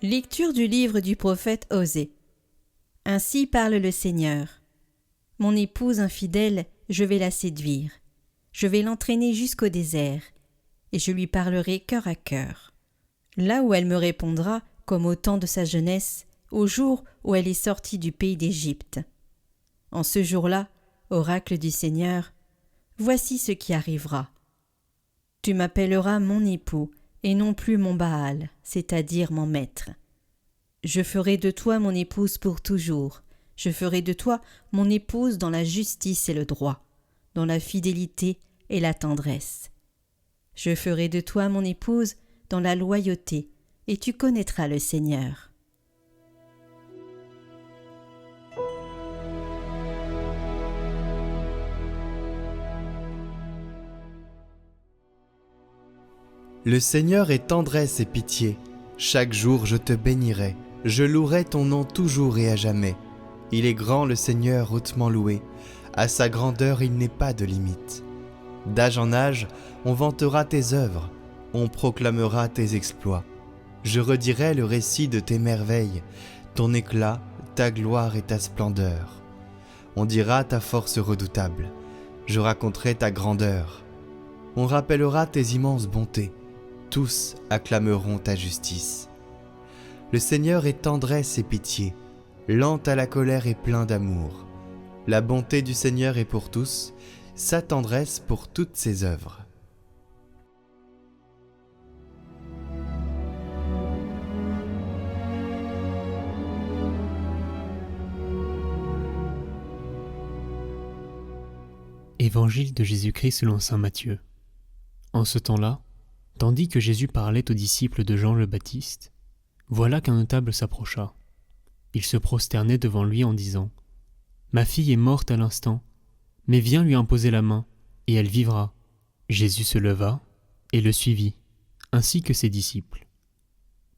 Lecture du livre du prophète Osée. Ainsi parle le Seigneur. Mon épouse infidèle, je vais la séduire. Je vais l'entraîner jusqu'au désert, et je lui parlerai cœur à cœur. Là où elle me répondra, comme au temps de sa jeunesse, au jour où elle est sortie du pays d'Égypte. En ce jour-là, oracle du Seigneur, voici ce qui arrivera. Tu m'appelleras mon époux, et non plus mon Baal, c'est-à-dire mon maître. Je ferai de toi mon épouse pour toujours. Je ferai de toi mon épouse dans la justice et le droit, dans la fidélité et la tendresse. Je ferai de toi mon épouse dans la loyauté, et tu connaîtras le Seigneur. Le Seigneur est tendresse et pitié. Chaque jour je te bénirai. Je louerai ton nom toujours et à jamais. Il est grand le Seigneur hautement loué. À sa grandeur il n'est pas de limite. D'âge en âge, on vantera tes œuvres. On proclamera tes exploits. Je redirai le récit de tes merveilles, ton éclat, ta gloire et ta splendeur. On dira ta force redoutable. Je raconterai ta grandeur. On rappellera tes immenses bontés. Tous acclameront ta justice. Le Seigneur est tendresse et pitié, lent à la colère et plein d'amour. La bonté du Seigneur est pour tous, sa tendresse pour toutes ses œuvres. Évangile de Jésus-Christ selon saint Matthieu. En ce temps-là, tandis que Jésus parlait aux disciples de Jean le Baptiste, voilà qu'un notable s'approcha. Il se prosternait devant lui en disant : « Ma fille est morte à l'instant, mais viens lui imposer la main, et elle vivra. » Jésus se leva et le suivit, ainsi que ses disciples.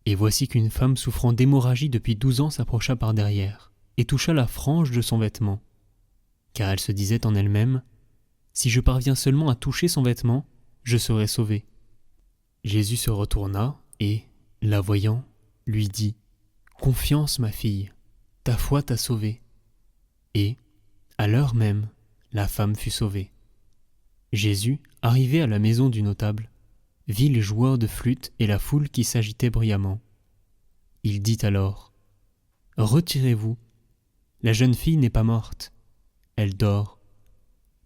Et voici qu'une femme souffrant d'hémorragie depuis 12 ans s'approcha par derrière, et toucha la frange de son vêtement. Car elle se disait en elle-même : « Si je parviens seulement à toucher son vêtement, je serai sauvée. » Jésus se retourna et, la voyant, lui dit : « Confiance, ma fille, ta foi t'a sauvée. » Et, à l'heure même, la femme fut sauvée. Jésus, arrivé à la maison du notable, vit les joueurs de flûte et la foule qui s'agitait bruyamment. Il dit alors : « Retirez-vous, la jeune fille n'est pas morte, elle dort. »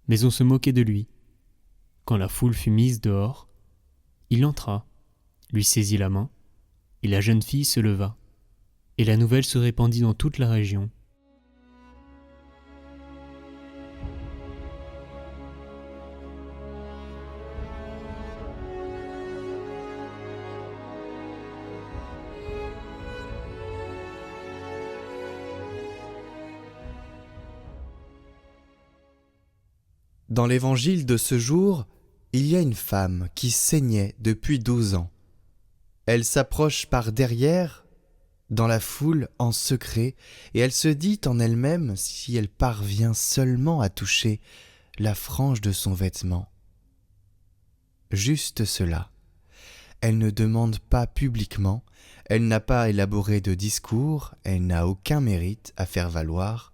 Mais on se moquait de lui. Quand la foule fut mise dehors, il entra, lui saisit la main, et la jeune fille se leva, et la nouvelle se répandit dans toute la région. Dans l'évangile de ce jour, il y a une femme qui saignait depuis 12 ans. Elle s'approche par derrière, dans la foule, en secret, et elle se dit en elle-même si elle parvient seulement à toucher la frange de son vêtement. Juste cela. Elle ne demande pas publiquement, elle n'a pas élaboré de discours, elle n'a aucun mérite à faire valoir,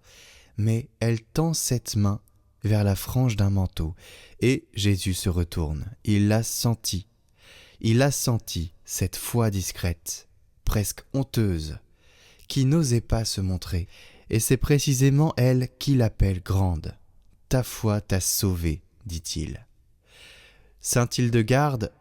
mais elle tend cette main vers la frange d'un manteau, et Jésus se retourne. Il l'a senti, cette foi discrète, presque honteuse, qui n'osait pas se montrer, et c'est précisément elle qui l'appelle grande. « Ta foi t'a sauvée », dit-il. Saint Hildegarde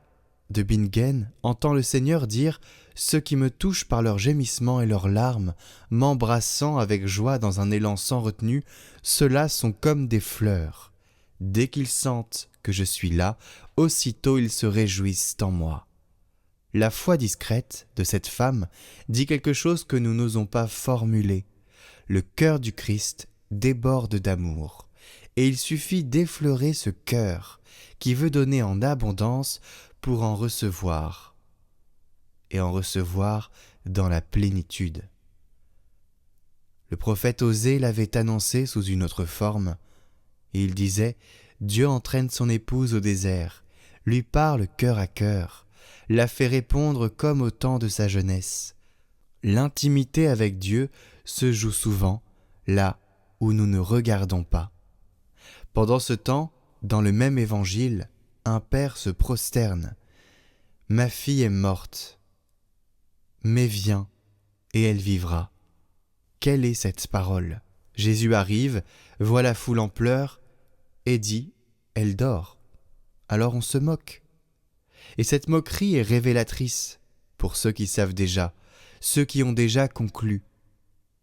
de Bingen entend le Seigneur dire « Ceux qui me touchent par leurs gémissements et leurs larmes, m'embrassant avec joie dans un élan sans retenue, ceux-là sont comme des fleurs. Dès qu'ils sentent que je suis là, aussitôt ils se réjouissent en moi. » La foi discrète de cette femme dit quelque chose que nous n'osons pas formuler. Le cœur du Christ déborde d'amour, et il suffit d'effleurer ce cœur qui veut donner en abondance pour en recevoir, et en recevoir dans la plénitude. Le prophète Osée l'avait annoncé sous une autre forme. Et il disait : Dieu entraîne son épouse au désert, lui parle cœur à cœur, la fait répondre comme au temps de sa jeunesse. L'intimité avec Dieu se joue souvent là où nous ne regardons pas. Pendant ce temps, dans le même évangile, un père se prosterne. « Ma fille est morte, mais viens, et elle vivra. » Quelle est cette parole ? Jésus arrive, voit la foule en pleurs, et dit « Elle dort ». Alors on se moque. Et cette moquerie est révélatrice pour ceux qui savent déjà, ceux qui ont déjà conclu,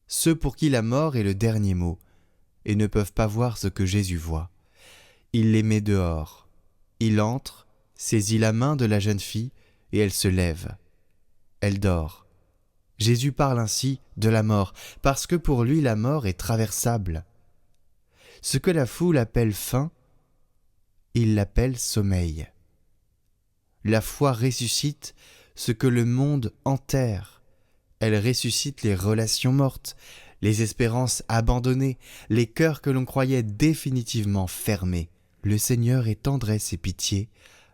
ceux pour qui la mort est le dernier mot et ne peuvent pas voir ce que Jésus voit. Il les met dehors. Il entre, saisit la main de la jeune fille et elle se lève. Elle dort. Jésus parle ainsi de la mort parce que pour lui la mort est traversable. Ce que la foule appelle faim, il l'appelle sommeil. La foi ressuscite ce que le monde enterre. Elle ressuscite les relations mortes, les espérances abandonnées, les cœurs que l'on croyait définitivement fermés. Le Seigneur est tendresse et pitié,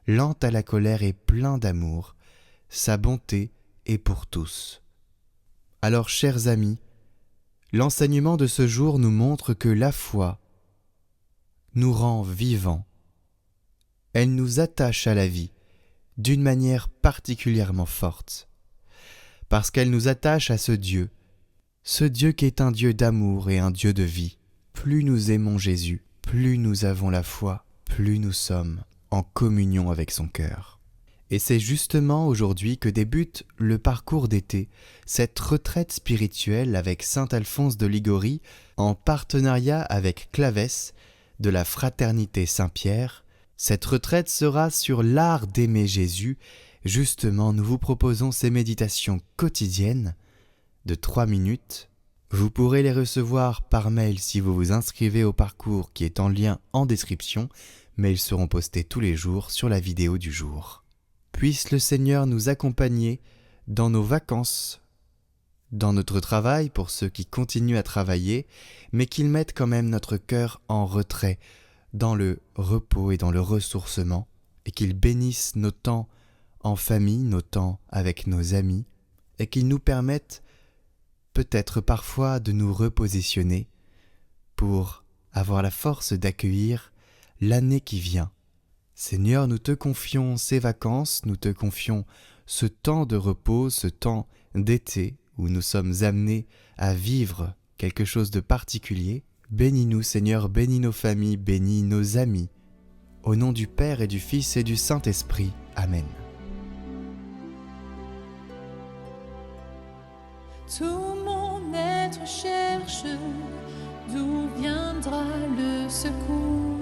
lent à la colère et plein d'amour. Sa bonté est pour tous. Alors, chers amis, l'enseignement de ce jour nous montre que la foi nous rend vivants. Elle nous attache à la vie d'une manière particulièrement forte, parce qu'elle nous attache à ce Dieu qui est un Dieu d'amour et un Dieu de vie. Plus nous aimons Jésus, plus nous avons la foi, plus nous sommes en communion avec son cœur. Et c'est justement aujourd'hui que débute le parcours d'été, cette retraite spirituelle avec saint Alphonse de Liguori, en partenariat avec Clavès de la Fraternité Saint-Pierre. Cette retraite sera sur l'art d'aimer Jésus. Justement, nous vous proposons ces méditations quotidiennes de 3 minutes. Vous pourrez les recevoir par mail si vous vous inscrivez au parcours qui est en lien en description, mais ils seront postés tous les jours sur la vidéo du jour. Puisse le Seigneur nous accompagner dans nos vacances, dans notre travail pour ceux qui continuent à travailler, mais qu'ils mettent quand même notre cœur en retrait, dans le repos et dans le ressourcement, et qu'il bénisse nos temps en famille, nos temps avec nos amis, et qu'il nous permette peut-être parfois de nous repositionner pour avoir la force d'accueillir l'année qui vient. Seigneur, nous te confions ces vacances, nous te confions ce temps de repos, ce temps d'été où nous sommes amenés à vivre quelque chose de particulier. Bénis-nous, Seigneur, bénis nos familles, bénis nos amis. Au nom du Père et du Fils et du Saint-Esprit. Amen. Tout mon être cherche d'où viendra le secours.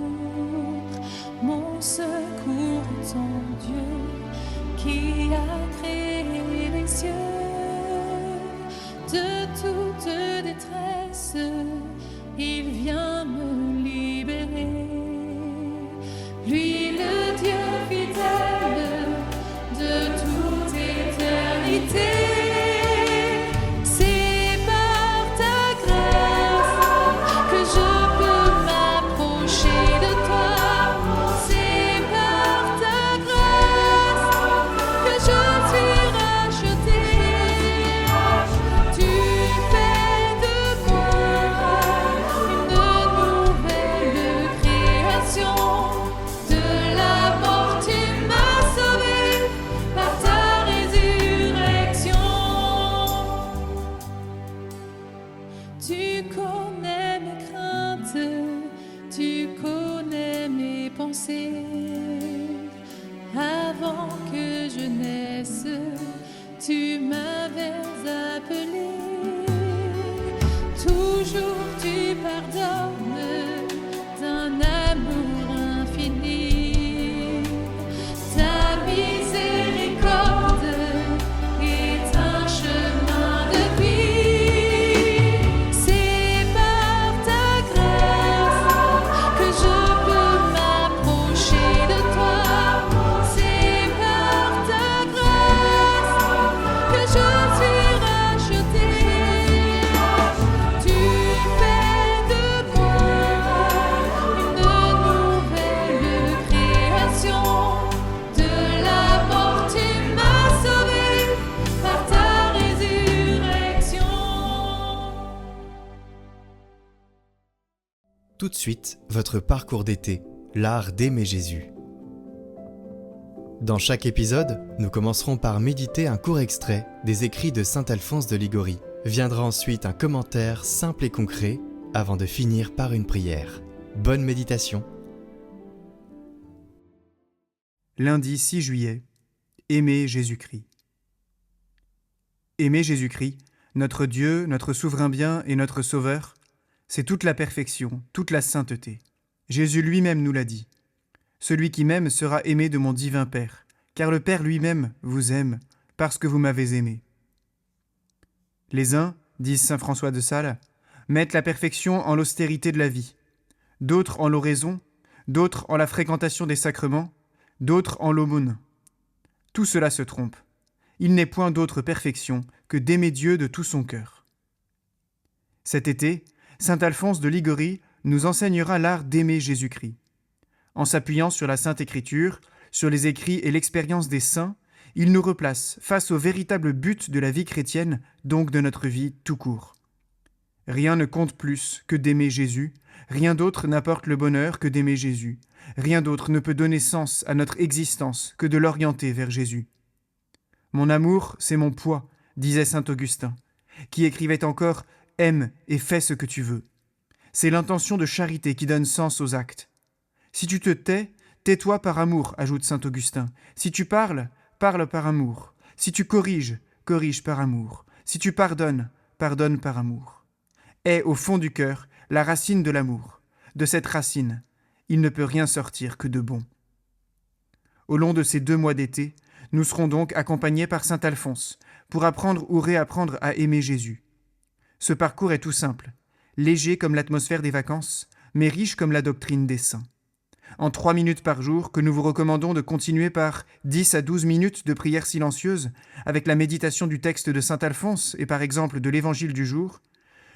Mon secours est en Dieu qui a créé les cieux. De toute détresse, il vient me libérer. Lui, le Dieu fidèle de toute éternité. C'est par ta grâce que je peux m'approcher de toi. C'est par ta grâce que je suis racheté. Tu fais de moi une nouvelle création. De la mort, tu m'as sauvé par ta résurrection. Tu connais mes craintes, tu connais mes pensées. Avant que je naisse, tu m'avais appelé. Toujours tu pardonnes d'un amour infini. Ta miséricorde est un chemin de vie. C'est par ta grâce que je peux m'approcher de toi. C'est par ta grâce que je de suite votre parcours d'été, l'art d'aimer Jésus. Dans chaque épisode, nous commencerons par méditer un court extrait des écrits de saint Alphonse de Liguori. Viendra ensuite un commentaire simple et concret avant de finir par une prière. Bonne méditation. Lundi 6 juillet, aimer Jésus-Christ. Aimer Jésus-Christ, notre Dieu, notre souverain bien et notre Sauveur, c'est toute la perfection, toute la sainteté. Jésus lui-même nous l'a dit. Celui qui m'aime sera aimé de mon divin Père, car le Père lui-même vous aime parce que vous m'avez aimé. Les uns, disent saint François de Sales, mettent la perfection en l'austérité de la vie, d'autres en l'oraison, d'autres en la fréquentation des sacrements, d'autres en l'aumône. Tout cela se trompe. Il n'est point d'autre perfection que d'aimer Dieu de tout son cœur. Cet été, saint Alphonse de Liguori nous enseignera l'art d'aimer Jésus-Christ. En s'appuyant sur la Sainte Écriture, sur les écrits et l'expérience des saints, il nous replace face au véritable but de la vie chrétienne, donc de notre vie tout court. Rien ne compte plus que d'aimer Jésus, rien d'autre n'apporte le bonheur que d'aimer Jésus, rien d'autre ne peut donner sens à notre existence que de l'orienter vers Jésus. Mon amour, c'est mon poids, disait saint Augustin, qui écrivait encore « Aime et fais ce que tu veux ». C'est l'intention de charité qui donne sens aux actes. Si tu te tais, tais-toi par amour, ajoute saint Augustin. Si tu parles, parle par amour. Si tu corriges, corrige par amour. Si tu pardonnes, pardonne par amour. Est au fond du cœur la racine de l'amour. De cette racine, il ne peut rien sortir que de bon. Au long de ces 2 mois d'été, nous serons donc accompagnés par saint Alphonse pour apprendre ou réapprendre à aimer Jésus. Ce parcours est tout simple, léger comme l'atmosphère des vacances, mais riche comme la doctrine des saints. En 3 minutes par jour, que nous vous recommandons de continuer par 10 à 12 minutes de prière silencieuse, avec la méditation du texte de saint Alphonse et par exemple de l'évangile du jour,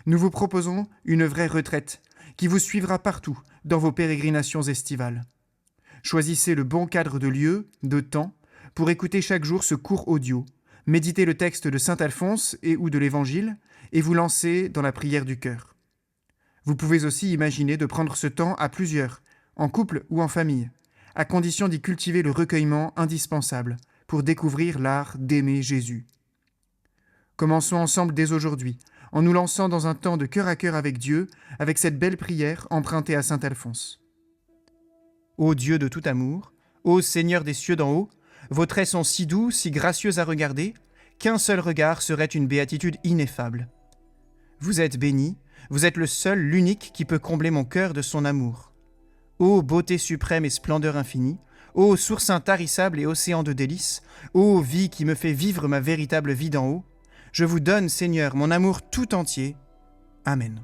nous vous proposons une vraie retraite qui vous suivra partout dans vos pérégrinations estivales. Choisissez le bon cadre de lieu, de temps, pour écouter chaque jour ce court audio, méditer le texte de saint Alphonse et ou de l'évangile, et vous lancer dans la prière du cœur. Vous pouvez aussi imaginer de prendre ce temps à plusieurs, en couple ou en famille, à condition d'y cultiver le recueillement indispensable pour découvrir l'art d'aimer Jésus. Commençons ensemble dès aujourd'hui, en nous lançant dans un temps de cœur à cœur avec Dieu, avec cette belle prière empruntée à saint Alphonse. Ô Dieu de tout amour, ô Seigneur des cieux d'en haut, vos traits sont si doux, si gracieux à regarder, qu'un seul regard serait une béatitude ineffable. Vous êtes béni, vous êtes le seul, l'unique qui peut combler mon cœur de son amour. Ô beauté suprême et splendeur infinie, ô source intarissable et océan de délices, ô vie qui me fait vivre ma véritable vie d'en haut, je vous donne, Seigneur, mon amour tout entier. Amen.